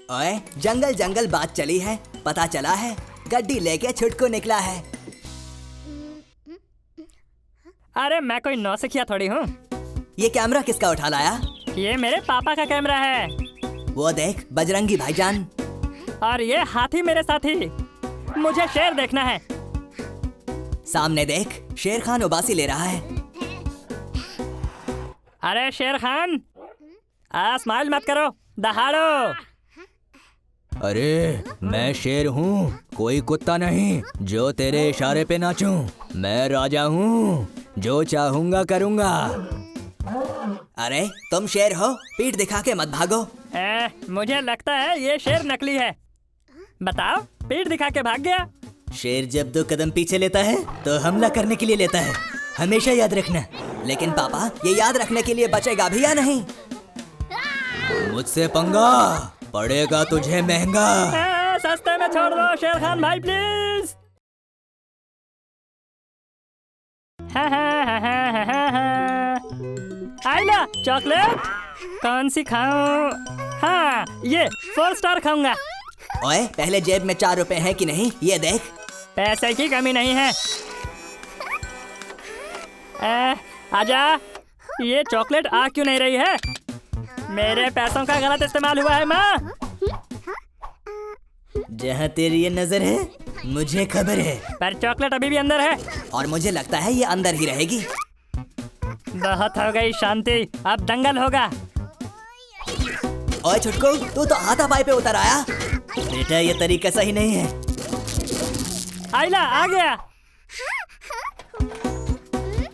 ओए, जंगल जंगल बात चली है, पता चला है गड्डी लेके छुटकू निकला है। अरे मैं कोई नौसिखिया थोड़ी हूँ। ये कैमरा किसका उठा लाया? ये मेरे पापा का कैमरा है। वो देख, बजरंगी भाईजान। और ये हाथी मेरे साथी। मुझे शेर देखना है। सामने देख, शेर खान उबासी ले रहा है। अरे शेर खान, स्माइल मत करो, दहाड़ो। अरे मैं शेर हूँ, कोई कुत्ता नहीं जो तेरे इशारे पे नाचूं। मैं राजा हूँ, जो चाहूंगा करूँगा। अरे तुम शेर हो, पीठ दिखा के मत भागो। मुझे लगता है ये शेर नकली है। बताओ, पीठ दिखा के भाग गया? शेर जब 2 कदम पीछे लेता है तो हमला करने के लिए लेता है, हमेशा याद रखना। लेकिन पापा, ये याद रखने के लिए बचेगा भी या नहीं? मुझसे पंगा पड़ेगा तुझे महंगा। सस्ते में छोड़ दो शेर खान भाई प्लीज। आइला चॉकलेट कौन सी खाऊं? हाँ, ये 4 स्टार खाऊंगा। ओए, पहले जेब में 4 रुपए हैं कि नहीं, ये देख। पैसे की कमी नहीं है। आजा, ये चॉकलेट आ क्यों नहीं रही है? मेरे पैसों का गलत इस्तेमाल हुआ है माँ। जहाँ तेरी ये नजर है मुझे खबर है। पर चॉकलेट अभी भी अंदर है। और मुझे लगता है ये अंदर ही रहेगी। बहुत हो गई शांति, अब दंगल होगा। ओए छुटकू, तू तो हाथापाई पे उतर आया। बेटा, ये तरीका सही नहीं है। आइला आ गया।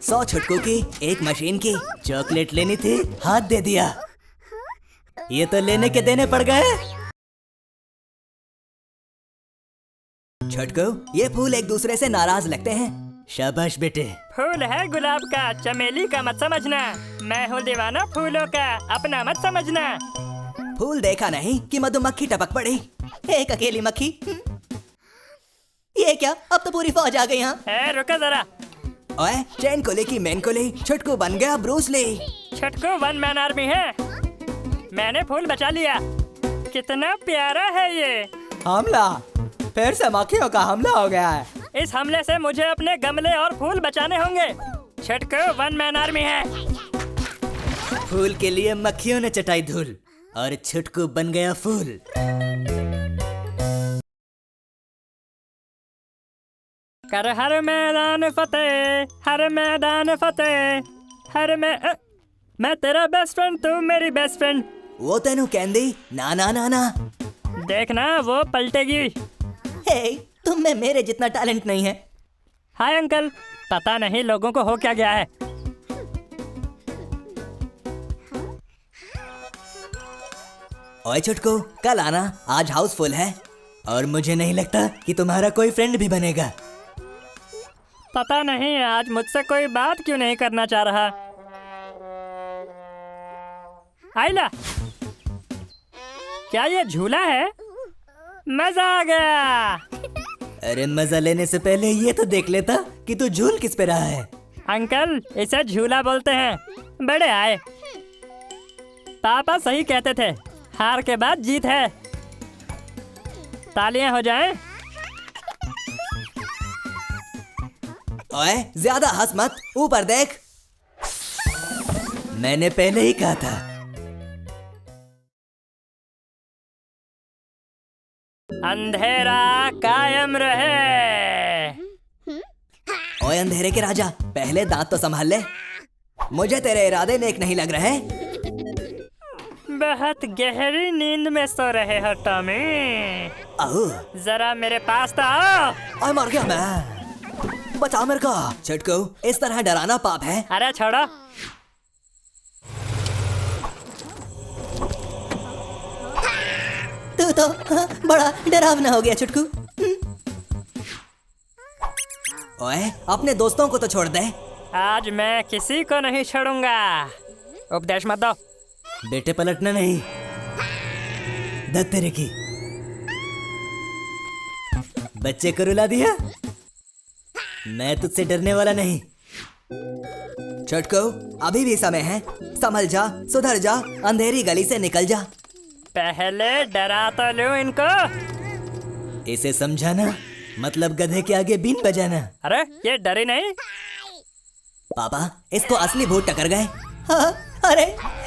100 छुटकू की, 1 मशीन की। चॉकलेट लेनी थी, हाथ दे दिया। ये तो लेने के देने पड़ गए। छुटकू, ये फूल एक दूसरे से नाराज लगते हैं। शाबाश बेटे। फूल है गुलाब का, चमेली का मत समझना। मैं हूँ दीवाना फूलों का, अपना मत समझना। फूल देखा नहीं कि मधुमक्खी टपक पड़ी। एक अकेली मक्खी। ये क्या, अब तो पूरी फौज आ गई यहाँ। रुको जरा। ओए, चैन कोली की मैन कोली, छुटकू बन गया ब्रूस ली। छुटकू 1 मैन आर्मी है। मैंने फूल बचा लिया। कितना प्यारा है ये। हमला, फिर से मक्खियों का हमला हो गया है। इस हमले से मुझे अपने गमले और फूल बचाने होंगे। छुटकू 1 मैन आर्मी है। फूल के लिए मक्खियों ने चटाई धूल और छुटकू बन गया फूल। कर हर मैदान फतेह, हर मैदान फतेह, मैं तेरा बेस्ट फ्रेंड, तू मेरी बेस्ट फ्रेंड। वो तेनू कहंदी ना ना ना ना। देखना वो पलटेगी। हे, तुम में मेरे जितना टैलेंट नहीं है। हाय अंकल, पता नहीं लोगों को हो क्या गया है। ओए छुटकू, कल आना, आज हाउस फुल है। और मुझे नहीं लगता कि तुम्हारा कोई फ्रेंड भी बनेगा। पता नहीं आज मुझसे कोई बात क्यों नहीं करना चाह रहा। आइला, क्या ये झूला है? मजा आ गया। अरे मजा लेने से पहले ये तो देख लेता कि तू झूल किस पे रहा है। अंकल, इसे झूला बोलते हैं। बड़े आए। पापा सही कहते थे, हार के बाद जीत है। तालियां हो जाएं। ओए, ज्यादा हंस मत, ऊपर देख। मैंने पहले ही कहा था। अंधेरा कायम रहे। ओए अंधेरे के राजा, पहले दांत तो संभाल ले। मुझे तेरे इरादे नेक नहीं लग रहे। बहुत गहरी नींद में सो रहे हो टॉमी। जरा मेरे पास तो आओ। ओए मर गया मैं, बचा मेरे को। छुटकू, इस तरह डराना पाप है। अरे छोड़ो। तू तो बड़ा डरावना हो गया छुटकू। ओए, अपने दोस्तों को तो छोड़ दे। आज मैं किसी को नहीं छोड़ूंगा। उपदेश मत दो। बेटे पलटना नहीं, दत्त तेरे की। बच्चे को रुला दिया। मैं तुझसे डरने वाला नहीं। छुटकू, अभी भी समय है, संभल जा, सुधर जा, अंधेरी गली से निकल जा। पहले डरा तो लूं इनको। इसे समझाना मतलब गधे के आगे बीन बजाना। अरे ये डरे नहीं। पापा इसको असली भूत टकर गए। हाँ, अरे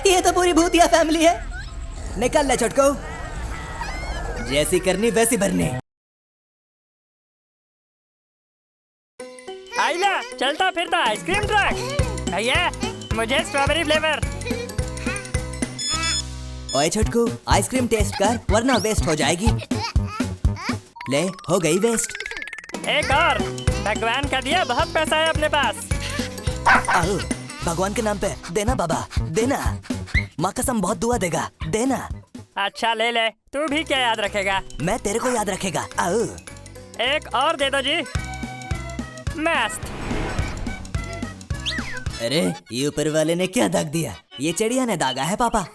ये तो पूरी भूतिया फैमिली है। निकल ले छोटको, जैसी करनी वैसी भरनी। आइला चलता फिरता आइसक्रीम ट्रक। भैया मुझे स्ट्रॉबेरी फ्लेवर। ओए छोटको, आइसक्रीम टेस्ट कर वरना वेस्ट हो जाएगी। ले हो गई वेस्ट। एक और। भगवान का दिया बहुत पैसा है अपने पास। आओ, भगवान के नाम पे देना बाबा, देना। माँ कसम बहुत दुआ देगा, देना। अच्छा ले ले, तू भी क्या याद रखेगा? मैं तेरे को याद रखेगा। आओ। एक और दे दो जी। मस्त। अरे ये ऊपर वाले ने क्या दाग दिया? ये चिड़िया ने दागा है पापा।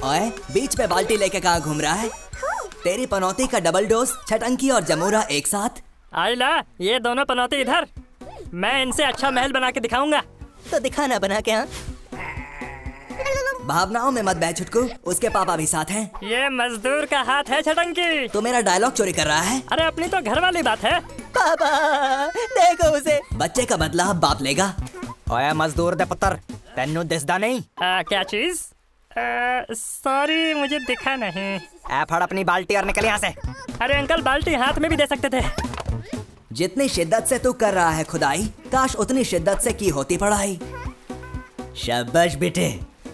ओए बीच में बाल्टी लेके कहाँ घूम रहा है? तेरी पनौती का डबल डोज, छटंकी और जमूरा एक साथ। आइला ये दोनों पनौती इधर। मैं इनसे अच्छा महल बना के दिखाऊंगा। तो दिखाना बना के। हाँ भावनाओं में मत बह छुटकू, उसके पापा भी साथ हैं। ये मजदूर का हाथ है छटंकी। तो मेरा डायलॉग चोरी कर रहा है। अरे अपनी तो घर वाली बात है। पापा देखो उसे। बच्चे का बदला अब बाप लेगा। ओए मजदूर दे पुत्र, तेनू दिसदा नहीं? क्या चीज? सॉरी मुझे दिखा नहीं। फड़ अपनी बाल्टी और निकल यहाँ से। अरे अंकल बाल्टी हाथ में भी दे सकते थे। जितनी शिद्दत से तू कर रहा है खुदाई, काश उतनी शिद्दत से की होती पढ़ाई। शाबाश बेटे,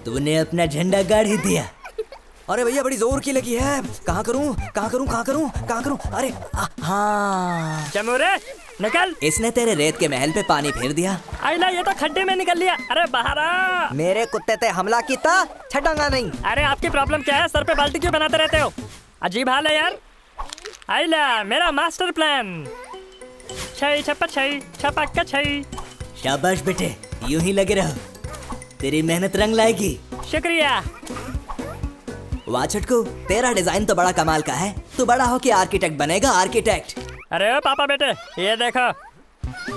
तूने अपना झंडा गाड़ ही दिया। अरे भैया बड़ी जोर की लगी है। कहाँ करूँ कहाँ करूँ कहाँ करूँ कहाँ करूँ? अरे हाँ। जमूरे निकल। इसने तेरे रेत के महल पे पानी फेर दिया। आइला ये तो खड्डे में निकल लिया। अरे बाहर आ। मेरे कुत्ते ते हमला किया, छटांगा नहीं। अरे आपकी प्रॉब्लम क्या है? सर पे बाल्टी क्यों बनाते रहते हो? अजीब हाल है यार। आइला मेरा मास्टर प्लान। छई छप्पा छई छपक्का छई। शाबाश बेटे, यूं ही लगे रहो, तेरी मेहनत रंग लाएगी। शुक्रिया। वाह छुटकू, तेरा डिजाइन तो बड़ा कमाल का है। तू बड़ा हो के आर्किटेक्ट बनेगा, आर्किटेक्ट। अरे ओ पापा बेटे ये देखो,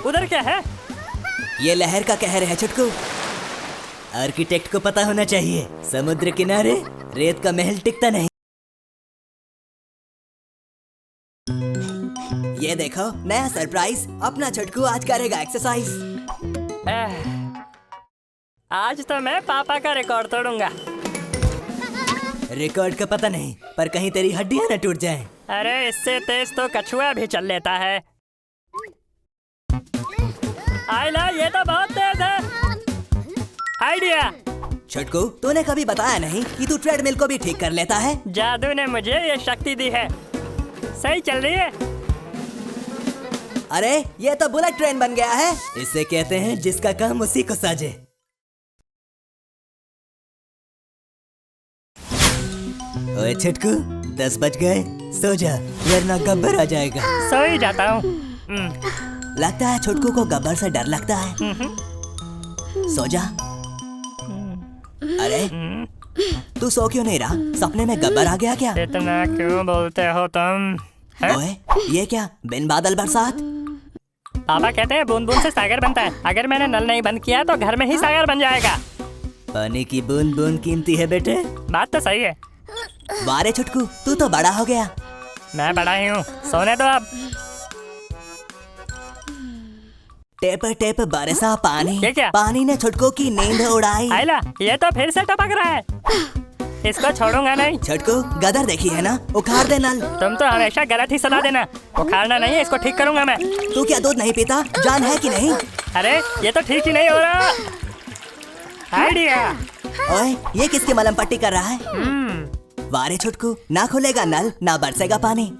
उधर क्या है? ये लहर का कहर है छुटकू। आर्किटेक्ट को पता होना चाहिए, समुद्र किनारे रेत का महल टिकता नहीं। ये देखो नया सरप्राइज, अपना छुटकू आज करेगा एक्सरसाइज। आज तो मैं पापा का रिकॉर्ड तोड़ूंगा। रिकॉर्ड का पता नहीं, पर कहीं तेरी हड्डियां न टूट जाएं। अरे इससे तेज तो कछुआ भी चल लेता है। आइला ये तो बहुत तेज है। आइडिया। छुटकू, तूने कभी बताया नहीं कि तू ट्रेडमिल को भी ठीक कर लेता है। जादू ने मुझे ये शक्ति दी है। सही चल रही है। अरे ये तो बुलेट ट्रेन बन गया है। इसे कहते हैं जिसका काम उसी को साजे। ओए छुटकू, 10 बज गए, सो जा वरना गब्बर आ जाएगा। सो ही जाता हूँ। लगता है छुटकू को गब्बर से डर लगता है। सो जा। अरे तू सो क्यों नहीं रहा? सपने में गब्बर आ गया क्या? इतना क्यों बोलते हो तुम? ओए ये क्या, बिन बादल बरसात? पापा कहते हैं बूंद बूंद से सागर बनता है। अगर मैंने नल नहीं बंद किया तो घर में ही सागर बन जाएगा। पानी की बूंद बूंद कीमती है बेटे। बात तो सही है। वारे छुटकू, तू तो बड़ा हो गया। मैं बड़ा ही हूँ, सोने दो अब। टेप टेप बरसा पानी। ये क्या? पानी ने छुटकू की नींद उड़ाई। आइला ये तो फिर से टपक रहा है। इसको छोड़ूंगा नहीं। छुटकू, गदर देखी है ना, उखाड़ दे नल। तुम तो हमेशा गलत ही सलाह देना। उखाड़ना नहीं है, इसको ठीक करूंगा मैं। तू क्या दूध नहीं पीता? जान है कि नहीं? अरे ये तो ठीक ही नहीं हो रहा। आइडिया। ओए ये किसकी मलम पट्टी कर रहा है? वारे छुटकू, ना खुलेगा नल ना बरसेगा पानी।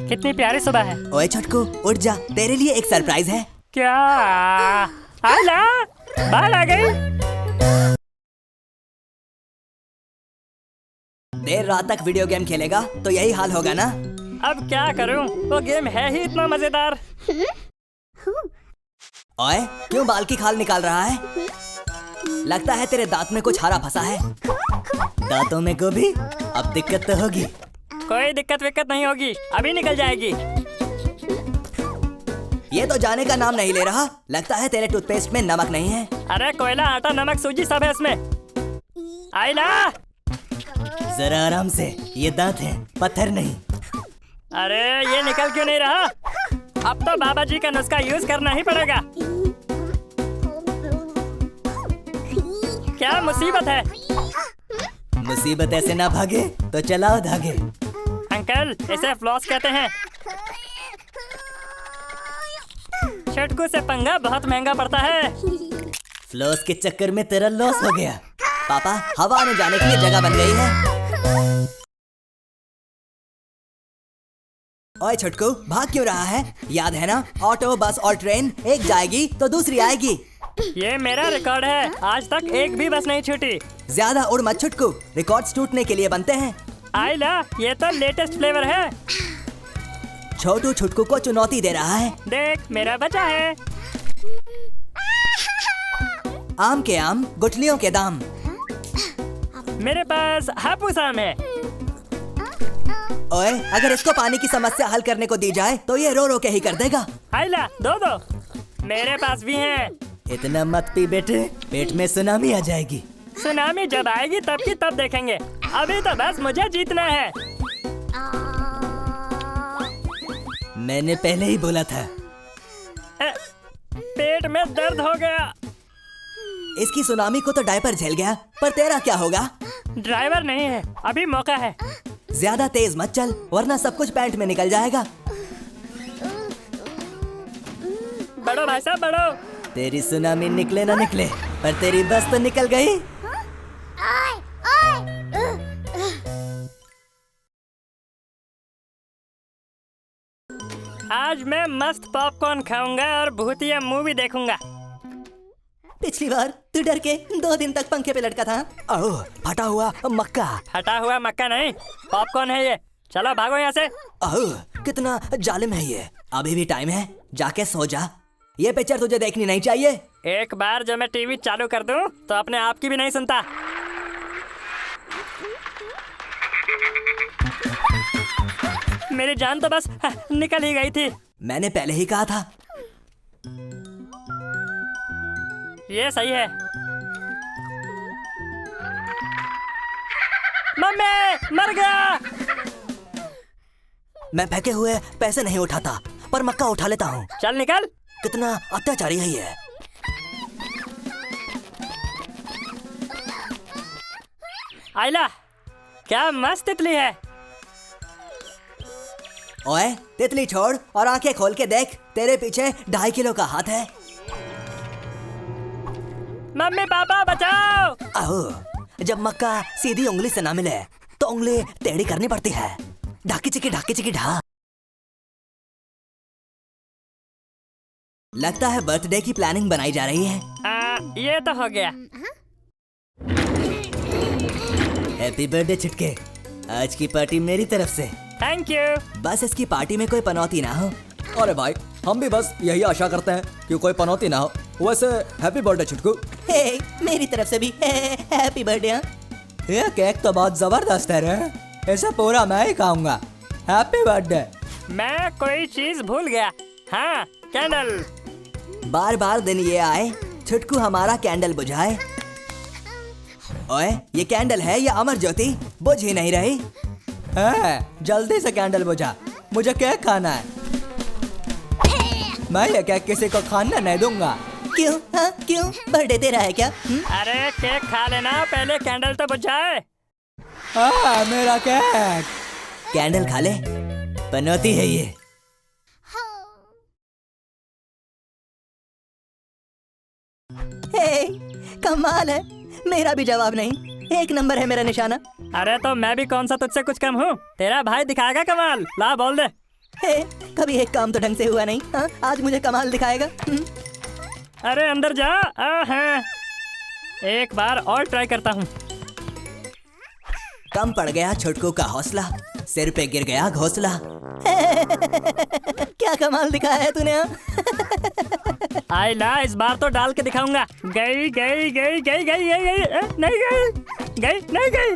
कितनी प्यारी सुबह है। ओए छुटकू उठ जा, तेरे लिए एक सरप्राइज है। क्या? आइला बाल आ गई। देर रात तक वीडियो गेम खेलेगा तो यही हाल होगा ना? अब क्या करूं? वो गेम है ही इतना मजेदार। ओए क्यों बाल की खाल निकाल रहा है? लगता है तेरे दांत में कुछ हरा फंसा है। दांतों में को भी अब दिक्कत तो होगी। कोई दिक्कत विक्कत नहीं होगी, अभी निकल जाएगी। ये तो जाने का नाम नहीं ले रहा। लगता है तेरे टूथपेस्ट में नमक नहीं है। अरे कोयला, आटा, नमक, सूजी सब है इसमें। आइला, जरा आराम से, ये दांत हैं, पत्थर नहीं। अरे ये निकल क्यों नहीं रहा? अब तो बाबा जी का नुस्खा यूज करना ही पड़ेगा। क्या मुसीबत है? मुसीबत ऐसे ना भागे तो चलाओ धागे। अंकल, इसे फ्लॉस कहते हैं। छुटकू से पंगा बहुत महंगा पड़ता है। फ्लॉस के चक्कर में तेरा लॉस हो गया। पापा, हवा आने जाने के लिए जगह बन गई है। ओए छुटकू, भाग क्यों रहा है? याद है ना, ऑटो, बस और ट्रेन, एक जाएगी तो दूसरी आएगी। ये मेरा रिकॉर्ड है, आज तक एक भी बस नहीं छूटी। ज्यादा उड़ मत छुटकू, रिकॉर्ड्स टूटने के लिए बनते हैं। आइला, ये तो लेटेस्ट फ्लेवर है। छोटू छुटकू को चुनौती दे रहा है। देख, मेरा बचा है। आम के आम, गुठलियों के दाम। मेरे पास हापुस आम है। ओए, अगर इसको पानी की समस्या हल करने को दी जाए तो ये रो रो के ही कर देगा। आइला, दो दो, मेरे पास भी है। इतना मत पी बेटे, पेट में सुनामी आ जाएगी। सुनामी जब आएगी तब की तब देखेंगे। अभी तो बस मुझे जीतना है। मैंने पहले ही बोला था। पेट में दर्द हो गया। इसकी सुनामी को तो डायपर झेल गया, पर तेरा क्या होगा? ड्राइवर नहीं है, अभी मौका है। ज्यादा तेज मत चल, वरना सब कुछ पैंट में निकल जाएगा। बढ़ो भाई साहब, बढ़ो। तेरी सुनामी निकले ना निकले, पर तेरी बस तो निकल गई। आज मैं मस्त पॉपकॉर्न खाऊंगा और भूतिया मूवी देखूंगा। पिछली बार तू डर के 2 दिन तक पंखे पे लटका था। ओह, फटा हुआ मक्का। फटा हुआ मक्का नहीं, पॉपकॉर्न है ये। चलो भागो यहाँ से। ओह, कितना जालिम है ये। अभी भी टाइम है, जाके सो जा। ये पिक्चर तुझे देखनी नहीं चाहिए। एक बार जब मैं टीवी चालू कर दूं तो अपने आप की भी नहीं सुनता। मेरी जान तो बस निकल ही गई थी। मैंने पहले ही कहा था। ये सही है। मम्मी, मर गया। मैं फेंके हुए पैसे नहीं उठाता, पर मक्का उठा लेता हूँ। चल निकल। कितना अत्याचारी है ये। आइला, क्या मस्त तितली है। ओए, तितली छोड़ और आंखें खोल के देख, तेरे पीछे 2.5 किलो का हाथ है। मम्मी पापा बचाओ। आओ, जब मक्का सीधी उंगली से ना मिले तो उंगली टेढ़ी करनी पड़ती है। ढाकी चिकी ढा। लगता है बर्थडे की प्लानिंग बनाई जा रही है। ये तो हो गया। हैप्पी बर्थडे छुटके, आज की पार्टी मेरी तरफ से। Thank you. बस इसकी पार्टी में कोई पनौती ना हो। अरे भाई, हम भी बस यही आशा करते हैं कि कोई पनौती ना हो। वैसे हैप्पी बर्थडे छुटकू। हे, मेरी तरफ से भी हैप्पी बर्थडे। ये केक तो बहुत जबरदस्त है रे, इसे पूरा मैं ही खाऊंगा। Happy birthday. मैं कोई चीज भूल गया। हाँ, कैंडल। बार बार दिन ये आए, छुटकू हमारा कैंडल बुझाए। ओए, ये कैंडल है या अमर ज्योति? बुझ ही नहीं रही। जल्दी से कैंडल बुझा, मुझे केक खाना है। मैं ये केक किसी को खाना नहीं दूंगा। क्यों? हाँ, क्यों? बर्थडे तेरा है क्या? अरे केक खा लेना, पहले कैंडल तो बुझाए। मेरा केक। कैंडल खा ले, पनौती है ये। हे, कमाल है, मेरा भी जवाब नहीं। 1 नंबर है मेरा निशाना। अरे तो मैं भी कौन सा तुझसे कुछ कम हूँ? तेरा भाई दिखाएगा कमाल। ला बोल दे। हे, कभी एक काम तो ढंग से हुआ नहीं। हाँ, आज मुझे कमाल दिखाएगा। अरे अंदर जा। हाँ, एक बार और ट्राई करता हूँ। कम पड़ गया छुटकू का हौसला, सिर पे गिर गया घोंसला। क्या कमाल दिखाया है तूने। आइला, इस बार तो डाल के दिखाऊंगा। गई गई गई गई गई गई गई नहीं गई गई नहीं गई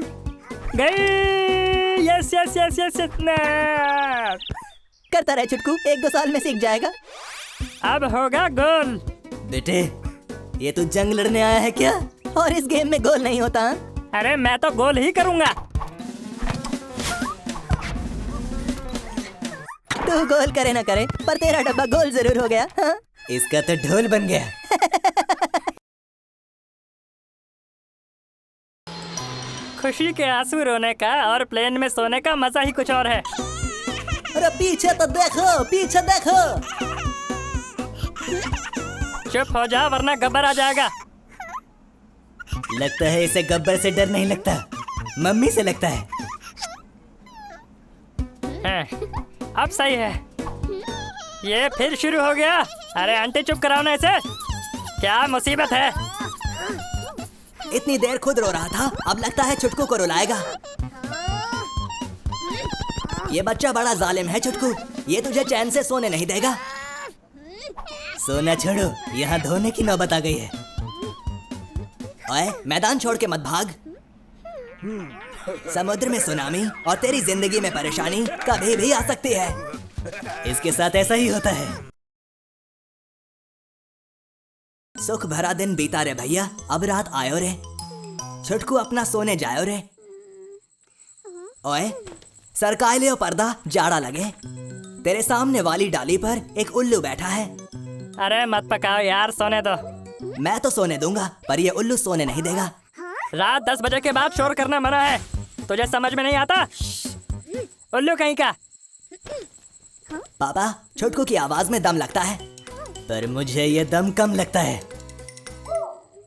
गई। Yes yes yes yes. करता रहे छुटकू, 1-2 साल में सीख जाएगा। अब होगा गोल। बेटे, ये तू जंग लड़ने आया है क्या? और इस गेम में गोल नहीं होता? अरे मैं तो गोल ही करूँगा। तू गोल करे ना करे, पर तेरा डब्बा गोल जरूर हो गया। हाँ? इसका तो ढोल बन गया। खुशी के आंसू रोने का और प्लेन में सोने का मजा ही कुछ और है। अरे पीछे तो देखो, पीछे देखो। चुप हो जा वरना गब्बर आ जाएगा। लगता है इसे गब्बर से डर नहीं लगता, मम्मी से लगता है। अब सही है। ये फिर शुरू हो गया। अरे आंटी चुप कराओ ना इसे, क्या मुसीबत है। इतनी देर खुद रो रहा था, अब लगता है छुटकू को रुलाएगा। ये बच्चा बड़ा जालिम है छुटकू, ये तुझे चैन से सोने नहीं देगा। सोना छोड़ो, यहाँ धोने की नौबत आ गई है। ओए, मैदान छोड़ के मत भाग। समुद्र में सुनामी और तेरी जिंदगी में परेशानी कभी भी आ सकती है। इसके साथ ऐसा ही होता है। सुख भरा दिन बीता रे भैया, अब रात आयो रे। छुटकू अपना सोने जायो रे। ओए, सरकाए लियो पर्दा, जाड़ा लगे। तेरे सामने वाली डाली पर एक उल्लू बैठा है। अरे मत पकाओ यार, सोने दो। मैं तो सोने दूंगा, पर ये उल्लू सोने नहीं देगा। रात 10 बजे के बाद शोर करना मना है, तुझे समझ में नहीं आता? उल्लू कहीं का। पापा, छुटकू की आवाज में दम लगता है, पर मुझे ये दम कम लगता है।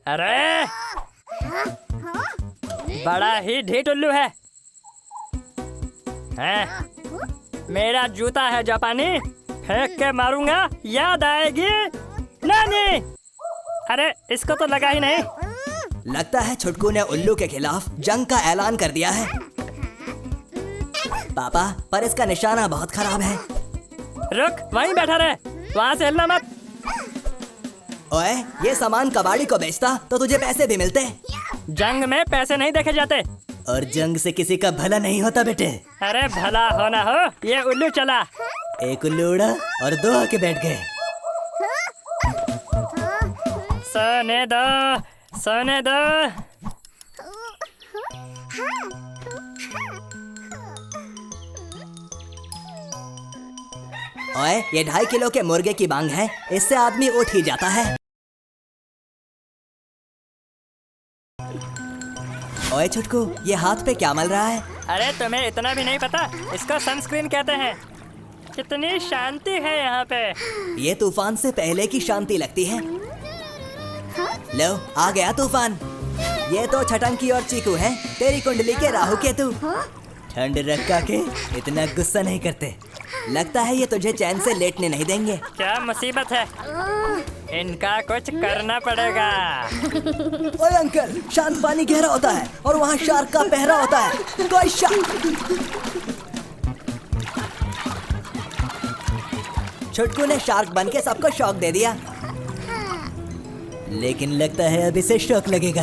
अरे बड़ा ही ढीठ उल्लू है। मेरा जूता है जापानी, फेंक के मारूंगा, याद आएगी नानी। अरे इसको तो लगा ही नहीं। लगता है छुटकू ने उल्लू के खिलाफ जंग का ऐलान कर दिया है। पापा, पर इसका निशाना बहुत खराब है। रुक, वहीं बैठा रहे, वहाँ से हिलना मत। ओए, ये सामान कबाड़ी को बेचता तो तुझे पैसे भी मिलते। जंग में पैसे नहीं देखे जाते, और जंग से किसी का भला नहीं होता बेटे। अरे भला होना हो, ये उल्लू चला। एक उल्लू उड़ा और दो आके बैठ गए। सोने दो, सोने दो। ओए, ये 2.5 किलो के मुर्गे की मांग है, इससे आदमी उठ ही जाता है। ओए छुटकू, ये हाथ पे क्या मल रहा है? अरे तुम्हें इतना भी नहीं पता, इसको सनस्क्रीन कहते हैं। कितनी शांति है यहाँ पे। ये तूफान से पहले की शांति लगती है। लो, आ गया तूफान। ये तो छटंकी और चीकू है, तेरी कुंडली के राहु केतु। ठंड रखा के इतना गुस्सा नहीं करते। लगता है ये तुझे चैन से लेटने नहीं देंगे। क्या मुसीबत है, इनका कुछ करना पड़ेगा। ओए अंकल, शांत पानी गहरा होता है और वहाँ शार्क का पहरा होता है। कोई छुटकू ने शार्क बन के सबको शौक दे दिया, लेकिन लगता है अब इसे शौक लगेगा।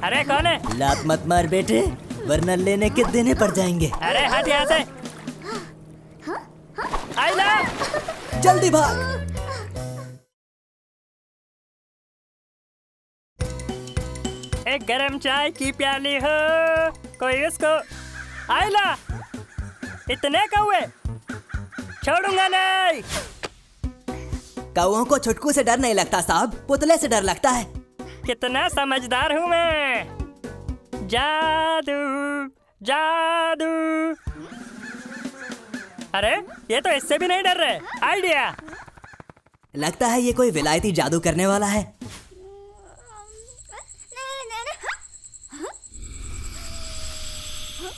अरे कौन है? लात मत मार बेटे, वरना लेने के देने पड़ जाएंगे। अरे हट यहाँ से। आइला, जल्दी भाग। एक गरम चाय की प्याली हो कोई उसको। आइला, इतने कौवे छोड़ूंगा नहीं। कौओं को छुटकू से डर नहीं लगता साहब, पुतले से डर लगता है। कितना समझदार हूँ मैं। जादू जादू। अरे ये तो इससे भी नहीं डर रहे। आइडिया। लगता है ये कोई विलायती जादू करने वाला है।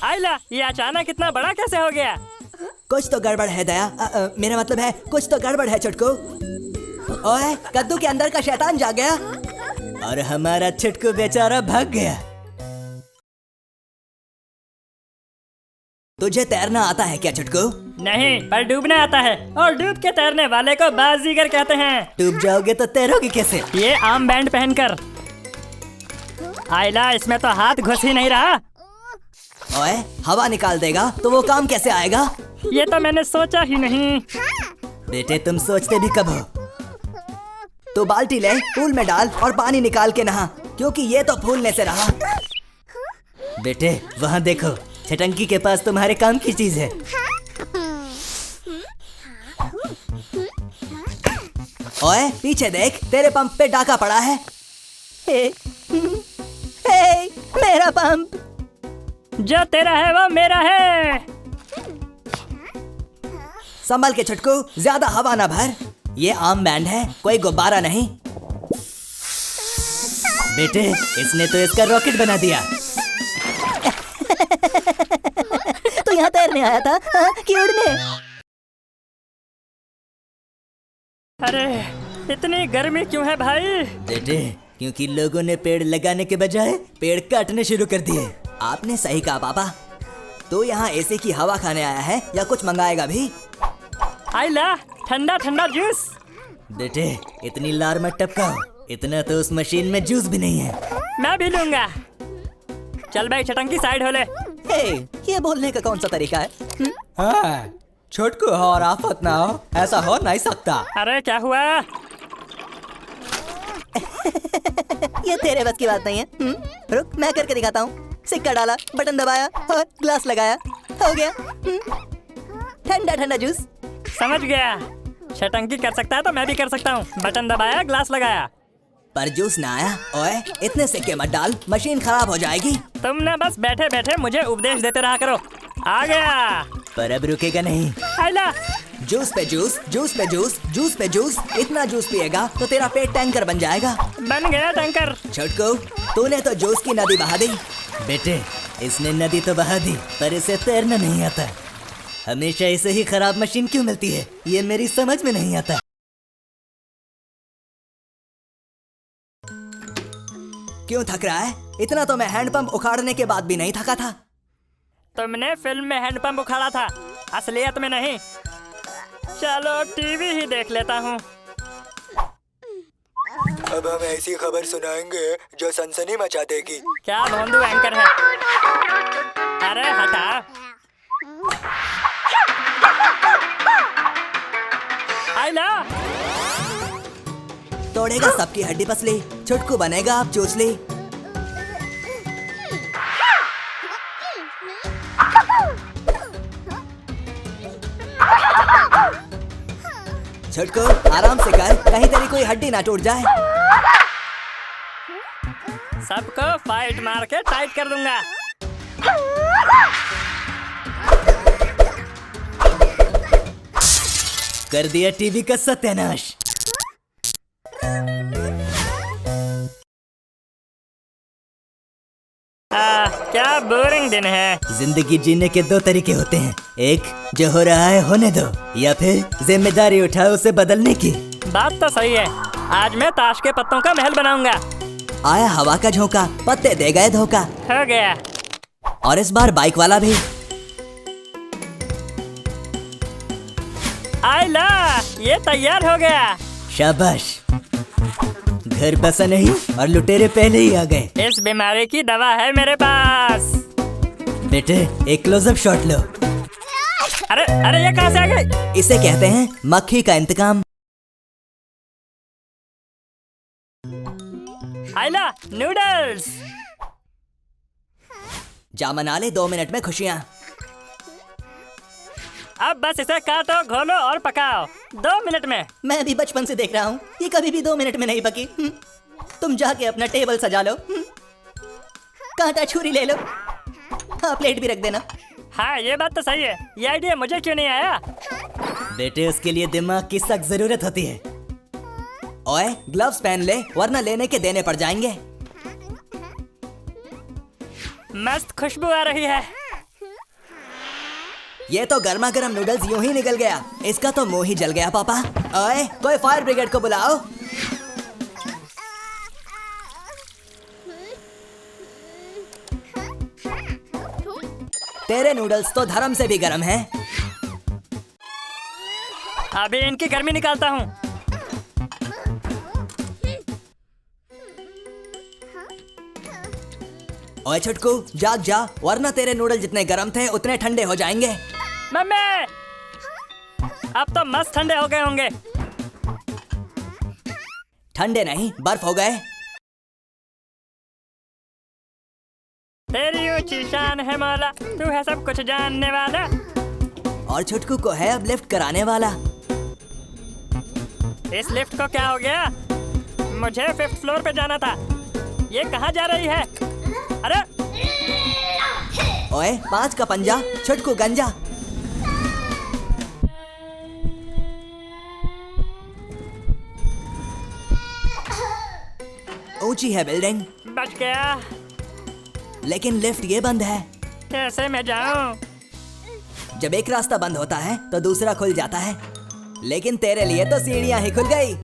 आइला, ये अचानक इतना बड़ा कैसे हो गया? कुछ तो गड़बड़ है दया। मेरा मतलब है कुछ तो गड़बड़ है छुटकू। ओए, कद्दू के अंदर का शैतान जाग गया और हमारा छुटकू बेचारा भाग गया। तुझे तैरना आता है क्या छुटकू? नहीं, पर डूबना आता है, और डूब के तैरने वाले को बाजीगर कहते हैं। डूब जाओगे तो तैरोगे कैसे? ये आर्म बैंड पहनकर। आइला, इसमें तो हाथ घुस ही नहीं रहा। ओए, हवा निकाल देगा तो वो काम कैसे आएगा? ये तो मैंने सोचा ही नहीं। बेटे तुम सोचते भी कब हो। तो बाल्टी ले, पूल में डाल और पानी निकाल के नहा, क्योंकि ये तो फूलने से रहा। बेटे वहाँ देखो, छटंकी के पास तुम्हारे काम की चीज है। ओए पीछे देख, तेरे पंप पे डाका पड़ा है। हे, हे, मेरा पंप। जो तेरा है वो मेरा है। संभल के छुटकू, ज्यादा हवा ना भर। ये आम बैंड है, कोई गुब्बारा नहीं। बेटे इसने तो इसका रॉकेट बना दिया। तो यहाँ तैरने आया था कि उड़ने? अरे इतनी गर्मी क्यों है भाई? बेटे क्योंकि लोगों ने पेड़ लगाने के बजाय पेड़ काटने शुरू कर दिए। आपने सही कहा पापा। तो यहाँ एसी की हवा खाने आया है या कुछ मंगाएगा भी? आइला ठंडा ठंडा जूस। बेटे इतनी लार मत टपकाओ, इतना तो उस मशीन में जूस भी नहीं है। मैं भी लूंगा। चल भाई छटंकी साइड हो ले। हे, ये बोलने का कौन सा तरीका है? हाँ, छोटकू हो और आफत ना हो, ऐसा हो नहीं सकता। अरे क्या हुआ? ये तेरे बस की बात नहीं है। रुक मैं करके दिखाता हूँ। सिक्का डाला, बटन दबाया और ग्लास लगाया, हो गया। ठंडा ठंडा जूस। समझ गया। छटंकी कर सकता है तो मैं भी कर सकता हूँ। बटन दबाया, ग्लास लगाया। पर जूस ना आया। ओए इतने सिक्के मत डाल, मशीन खराब हो जाएगी। तुम ना बस बैठे बैठे मुझे उपदेश देते रहा करो। आ गया। पर अब रुकेगा नहीं। आइला। जूस पे जूस, जूस पे जूस, जूस पे जूस। इतना जूस पिएगा तो तेरा पेट टैंकर बन जाएगा। बन गया टैंकर। छोटकू तूने तो जूस की नदी बहा दी। बेटे इसने नदी तो बहा दी, पर इसे तैरना नहीं आता। हमेशा इसे ही खराब मशीन क्यों मिलती है, ये मेरी समझ में नहीं आता। क्यों थक रहा है? इतना तो मैं हैंडपंप उखाड़ने के बाद भी नहीं थका था। तुमने फिल्म में हैंडपंप उखाड़ा था, असलियत में नहीं। चलो टीवी ही देख लेता हूँ। अब हम ऐसी खबर सुनाएंगे जो सनसनी मचा देगी। क्या भोंदू एंकर है? अरे हटा। आइला। तोड़ेगा सबकी हड्डी पसली, छुटकू बनेगा आप चोचली। छुटकू आराम से कर, कहीं तेरी कोई हड्डी ना टूट जाए। सबको फाइट मार के टाइट कर दूंगा। कर दिया टीवी का सत्यानाश। क्या बोरिंग दिन है। जिंदगी जीने के दो तरीके होते हैं, एक जो हो रहा है होने दो, या फिर जिम्मेदारी उठाओ उसे बदलने की। बात तो सही है। आज मैं ताश के पत्तों का महल बनाऊंगा। आया हवा का झोंका, पत्ते दे गए धोखा। हो गया। और इस बार बाइक वाला भी। आइला, ये तैयार हो गया। शाबाश, घर बसा नहीं और लुटेरे पहले ही आ गए। इस बीमारी की दवा है मेरे पास। बेटे एक क्लोजअप शॉट लो। अरे अरे ये कहाँ से आ गई? इसे कहते हैं मक्खी का इंतकाम। आइला, नूडल्स। जा मना ले 2 मिनट में खुशियाँ। अब बस इसे काटो, घोलो और पकाओ 2 मिनट में। मैं भी बचपन से देख रहा हूँ, ये कभी भी 2 मिनट में नहीं पकी। तुम जाके अपना टेबल सजा लो, कांटा छुरी ले लो। हाँ प्लेट भी रख देना। हाँ ये बात तो सही है। ये आइडिया मुझे क्यों नहीं आया? बेटे उसके लिए दिमाग की सख्त जरूरत होती है। ओए ग्लव्स पहन ले, वरना लेने के देने पड़ जाएंगे। मस्त खुशबू आ रही है। ये तो गर्मा गर्म नूडल्स यूं ही निकल गया। इसका तो मुंह ही जल गया पापा। ओए कोई फायर ब्रिगेड को बुलाओ। तेरे नूडल्स तो धर्म से भी गर्म हैं। अभी इनकी गर्मी निकालता हूँ। ओए छुटकू जाग जा, वरना तेरे नूडल जितने गर्म थे उतने ठंडे हो जाएंगे। मम्मी अब तो मस्त ठंडे हो गए होंगे। ठंडे नहीं, बर्फ हो गए। तेरी ऊंची शान है मौला, तू है सब कुछ जानने वाला। और छुटकू को है अब लिफ्ट कराने वाला। इस लिफ्ट को क्या हो गया? मुझे 5th फ्लोर पे जाना था। ये कहाँ जा रही है? अरे ओए 5 का पंजा, छुटकू गंजा। ऊंची है बिल्डिंग, बच गया। लेकिन लिफ्ट ये बंद है। कैसे मैं जाऊं? जब एक रास्ता बंद होता है तो दूसरा खुल जाता है, लेकिन तेरे लिए तो सीढ़ियां ही खुल गई।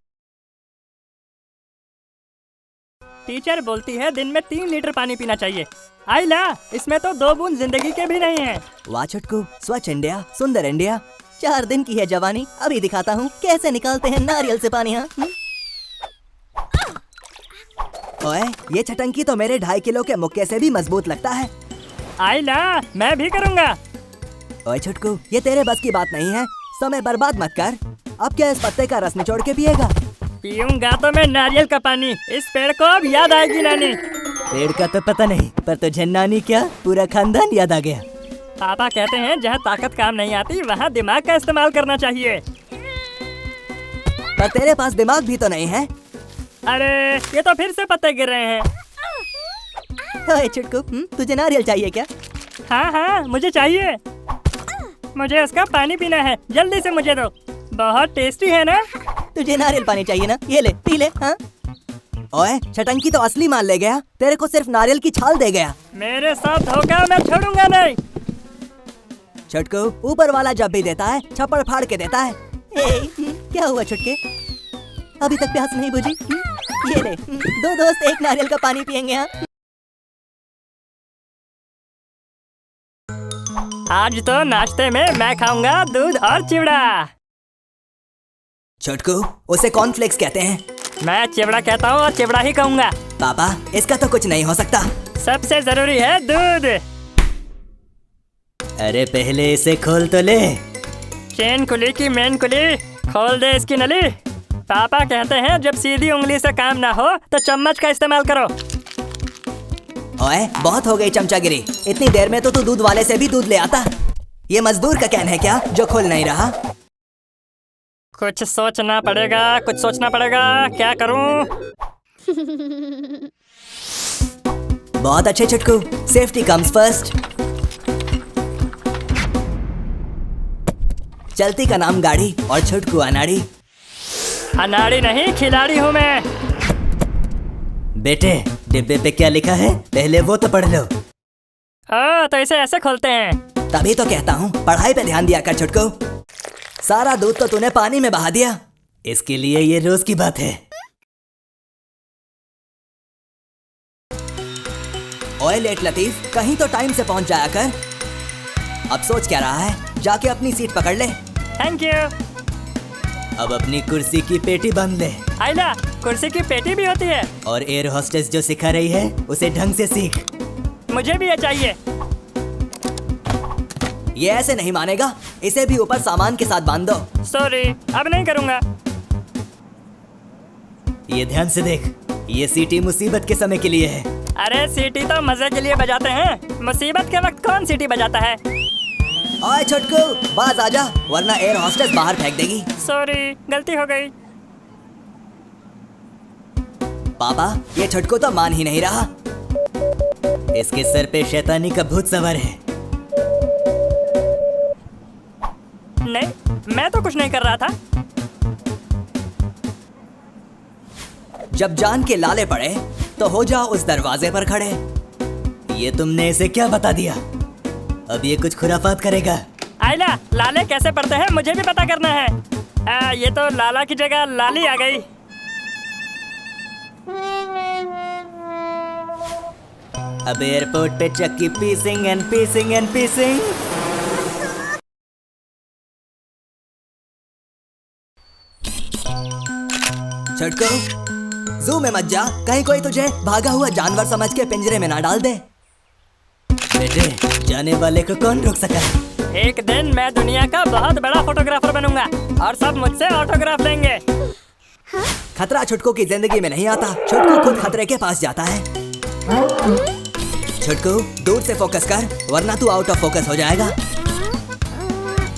टीचर बोलती है दिन में 3 लीटर पानी पीना चाहिए। आइला, इसमें तो 2 बूंद जिंदगी के भी नहीं है। वाह छुटकू, स्वच्छ इंडिया, सुंदर इंडिया। 4 दिन की है जवानी, अभी दिखाता हूँ कैसे निकालते हैं नारियल से पानी। हाँ ओए, ये छटंकी तो मेरे 2.5 किलो के मुक्के से भी मजबूत लगता है। आइला, मैं भी करूँगा। ओए छुटकू, ये तेरे बस की बात नहीं है, समय बर्बाद मत कर। अब क्या इस पत्ते का रस निचोड़ के पिएगा? पीऊंगा तो मैं नारियल का पानी। इस पेड़ को अब याद आएगी नानी। पेड़ का तो पता नहीं, पर तुझे नानी क्या पूरा खानदान याद आ गया। पापा कहते हैं जहाँ ताकत काम नहीं आती वहाँ दिमाग का इस्तेमाल करना चाहिए। पर तेरे पास दिमाग भी तो नहीं है। अरे ये तो फिर से पत्ते गिर रहे हैं। ओए छुटकू, तुझे नारियल चाहिए क्या? हाँ हाँ, मुझे चाहिए। मुझे उसका पानी पीना है, जल्दी से मुझे दो। बहुत टेस्टी है ना? तुझे नारियल पानी चाहिए ना? ये ले, पी ले। हाँ ओए, छटंकी तो असली माल ले गया, तेरे को सिर्फ नारियल की छाल दे गया। मेरे साथ धोखा मैं छोड़ूंगा नहीं। छुटकू, ऊपर वाला जब भी देता है छप्पड़ फाड़ के देता है। क्या हुआ छुटके, अभी तक प्यास नहीं बुझी? ये ले, 2 दोस्त एक नारियल का पानी पियेंगे। हाँ आज तो नाश्ते में मैं खाऊंगा दूध और चिवड़ा। छुटकू, उसे कॉर्नफ्लेक्स कहते हैं। मैं चिवड़ा कहता हूँ और चिवड़ा ही कहूँगा। पापा, इसका तो कुछ नहीं हो सकता। सबसे जरूरी है दूध। अरे पहले इसे खोल तो ले। चेन कुली की मेन कुली, खोल दे इसकी नली। पापा कहते हैं जब सीधी उंगली से काम ना हो तो चम्मच का इस्तेमाल करो। ओए, बहुत हो गई चमचागिरी। इतनी देर में तो तू दूध वाले से भी दूध ले आता। ये मजदूर का कैन है क्या जो खोल नहीं रहा? कुछ सोचना पड़ेगा, कुछ सोचना पड़ेगा। क्या करूं? बहुत अच्छे छुटकू, सेफ्टी कम्स फर्स्ट। चलती का नाम गाड़ी और छुटकू अनाड़ी। अनाड़ी नहीं, खिलाड़ी हूँ मैं। बेटे, डिब्बे पे क्या लिखा है पहले वो तो पढ़ लो। तो इसे ऐसे खोलते हैं। तभी तो कहता हूँ पढ़ाई पे ध्यान दिया कर छुटकू। सारा दूध तो तूने पानी में बहा दिया। इसके लिए ये रोज की बात है। ओए लेट लतीफ, कहीं तो टाइम से पहुंच जाया कर। अब सोच क्या रहा है? जाके अपनी सीट पकड़ ले। Thank you. अब अपनी कुर्सी की पेटी बांध ले। आइला, कुर्सी की पेटी भी होती है। और एयर होस्टेस जो सिखा रही है उसे ढंग से सीख। मुझे भी ये चाहिए। ये ऐसे नहीं मानेगा, इसे भी ऊपर सामान के साथ बांध दो। सॉरी, अब नहीं करूँगा। ये ध्यान से देख, ये सीटी मुसीबत के समय के लिए है। अरे सीटी तो मजे के लिए बजाते हैं, मुसीबत के वक्त कौन सीटी बजाता है? ओए छोटकू, बाज आजा, वरना एयर होस्टेस बाहर फेंक देगी। सॉरी, गलती हो गई। पापा, ये छोटकू तो मान ही नहीं रहा। इसके सर पे शैतानी का भूत सवार है। नहीं, मैं तो कुछ नहीं कर रहा था। जब जान के लाले पड़े तो हो जाओ उस दरवाजे पर खड़े। ये तुमने इसे क्या बता दिया? अब ये कुछ खुराफात करेगा। आइला, लाले कैसे पढ़ते हैं मुझे भी पता करना है। ये तो लाला की जगह लाली आ गई। अब एयरपोर्ट पे चक्की पीसिंग एंड पीसिंग एंड पीसिंग। छटको, जू में मत जा, कहीं कोई तुझे भागा हुआ जानवर समझ के पिंजरे में ना डाल दे। बेटे, जाने वाले को कौन रोक सका? एक दिन मैं दुनिया का बहुत बड़ा फोटोग्राफर बनूंगा और सब मुझसे ऑटोग्राफ लेंगे। खतरा छुटकू की जिंदगी में नहीं आता, छुटकू खुद खतरे के पास जाता है। छुटकू, दूर से फोकस कर, वरना तू आउट ऑफ फोकस हो जाएगा।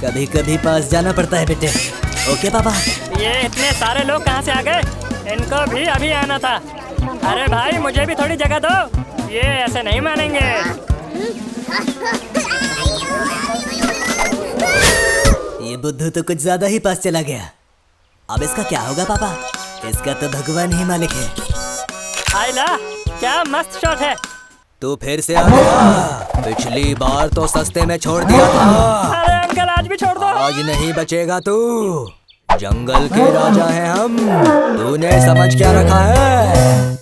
कभी कभी पास जाना पड़ता है बेटे। ओके पापा। ये इतने सारे लोग कहाँ से आ गए? इनको भी अभी आना था। अरे भाई, मुझे भी थोड़ी जगह दो, ये ऐसे नहीं मानेंगे। ये बुद्धू तो कुछ ज्यादा ही पास चला गया। अब इसका क्या होगा पापा? इसका तो भगवान ही मालिक है। आइला, क्या मस्त शॉट है। तू फिर से आ गया। पिछली बार तो सस्ते में छोड़ दिया था। अरे अंकल, आज भी छोड़ दो। आज नहीं बचेगा तू। जंगल के राजा हैं हम। तूने समझ क्या रखा है?